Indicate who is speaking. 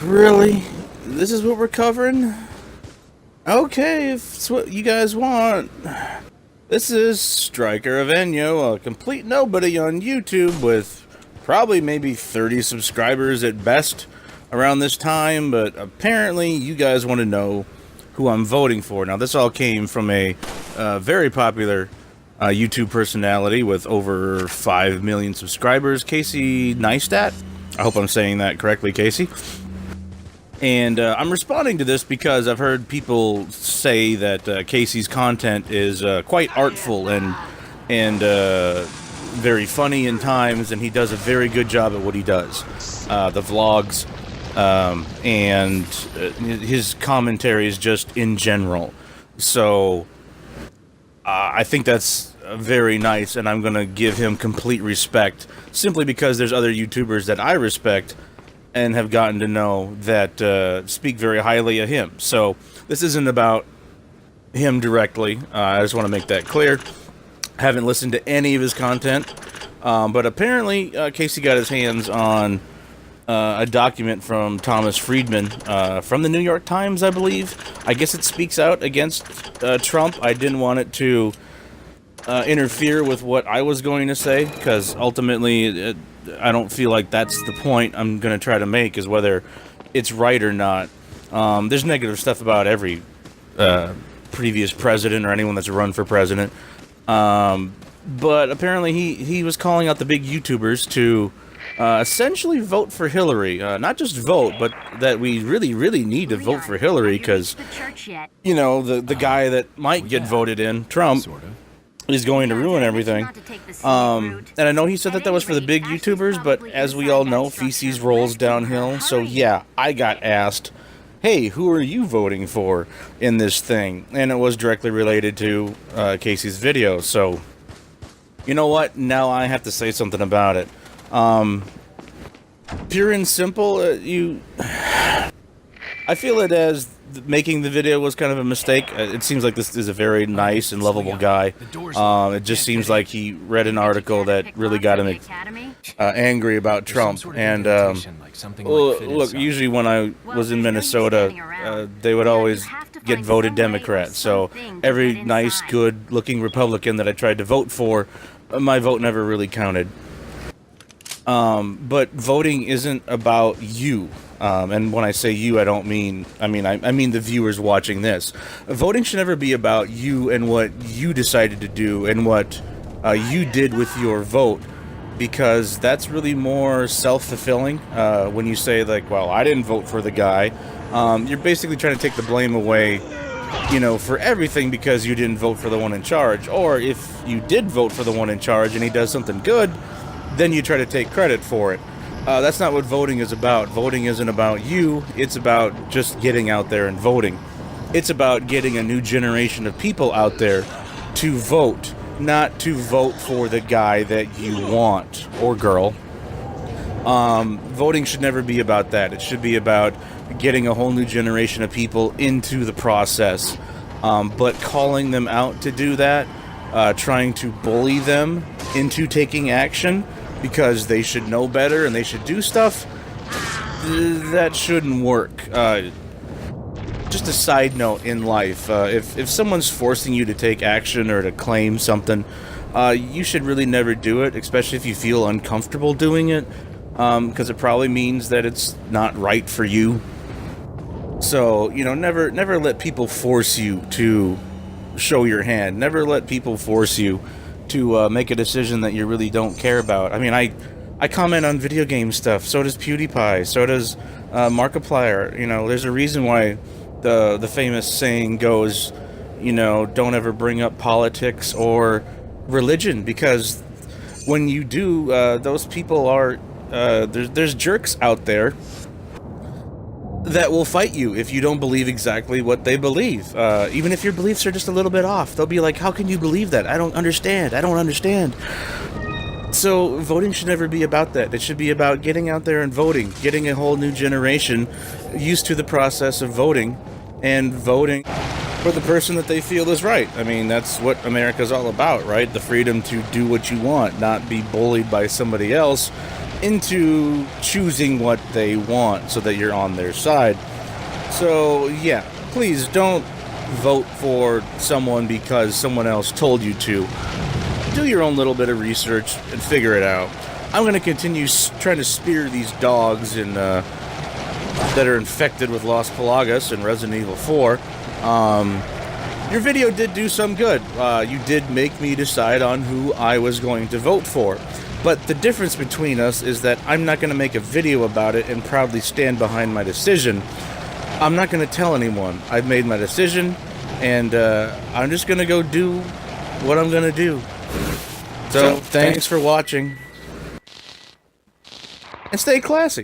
Speaker 1: Really? This is what we're covering? Okay, if it's what you guys want. This is Stryker of Enyo, a complete nobody on YouTube with probably maybe 30 subscribers at best around this time, but apparently you guys want to know who I'm voting for. Now, this all came from a very popular YouTube personality with over 5 million subscribers, Casey Neistat. I hope I'm saying that correctly, Casey. And I'm responding to this because I've heard people say that Casey's content is quite artful and very funny in times, and he does a very good job at what he does. The vlogs and his commentary is just in general. So I think that's very nice, and I'm going to give him complete respect simply because there's other YouTubers that I respect and have gotten to know that speak very highly of him. So this isn't about him directly. I just want to make that clear. Haven't listened to any of his content, but apparently Casey got his hands on a document from Thomas Friedman from the New York Times, I believe. I guess it speaks out against Trump. I didn't want it to interfere with what I was going to say, because ultimately I don't feel like that's the point I'm going to try to make, is whether it's right or not. There's negative stuff about every previous president or anyone that's run for president. But apparently he was calling out the big YouTubers to essentially vote for Hillary. Not just vote, but that we really need to vote for Hillary, because, you know, the guy that might get voted in, Trump, is going to ruin everything. And I know he said that was for the big YouTubers, but as we all know, feces rolls downhill. So yeah, I got asked, hey, who are you voting for in this thing? And it was directly related to Casey's video. So, you know what? Now I have to say something about it. Pure and simple, I feel it as making the video was kind of a mistake. It seems like this is a very nice and lovable guy. It just seems like he read an article that really got him angry about Trump. And look, usually when I was in Minnesota, they would always get voted Democrat. So every nice, good-looking Republican that I tried to vote for, my vote never really counted. But voting isn't about you. And when I say you, I don't mean, I mean the viewers watching this. Voting should never be about you and what you decided to do and what you did with your vote, because that's really more self-fulfilling. When you say, like, well, I didn't vote for the guy, you're basically trying to take the blame away, you know, for everything because you didn't vote for the one in charge. Or if you did vote for the one in charge and he does something good, then you try to take credit for it. That's not what voting is about. Voting isn't about you. It's about just getting out there and voting. It's about getting a new generation of people out there to vote, not to vote for the guy that you want, or girl. Voting should never be about that. It should be about getting a whole new generation of people into the process. But calling them out to do that, trying to bully them into taking action, because they should know better and they should do stuff, that shouldn't work. Just a side note in life, if someone's forcing you to take action or to claim something, you should really never do it, especially if you feel uncomfortable doing it, because it probably means that it's not right for you. So, you know, never let people force you to show your hand. Never let people force you to make a decision that you really don't care about. I mean, I comment on video game stuff. So does PewDiePie. So does Markiplier. You know, there's a reason why the famous saying goes, you know, don't ever bring up politics or religion, because when you do, those people are there's jerks out there that will fight you if you don't believe exactly what they believe. Even if your beliefs are just a little bit off, they'll be like, how can you believe that? I don't understand. So voting should never be about that. It should be about getting out there and voting, getting a whole new generation used to the process of voting, and voting for the person that they feel is right. I mean, that's what America's all about, right? The freedom to do what you want, not be bullied by somebody else into choosing what they want so that you're on their side. So, yeah, please don't vote for someone because someone else told you to. Do your own little bit of research and figure it out. I'm going to continue trying to spear these dogs that are infected with Los Pelagas in Resident Evil 4. Your video did do some good. You did make me decide on who I was going to vote for. But the difference between us is that I'm not going to make a video about it and proudly stand behind my decision. I'm not going to tell anyone. I've made my decision, and I'm just going to go do what I'm going to do. So, thanks for watching. And stay classy.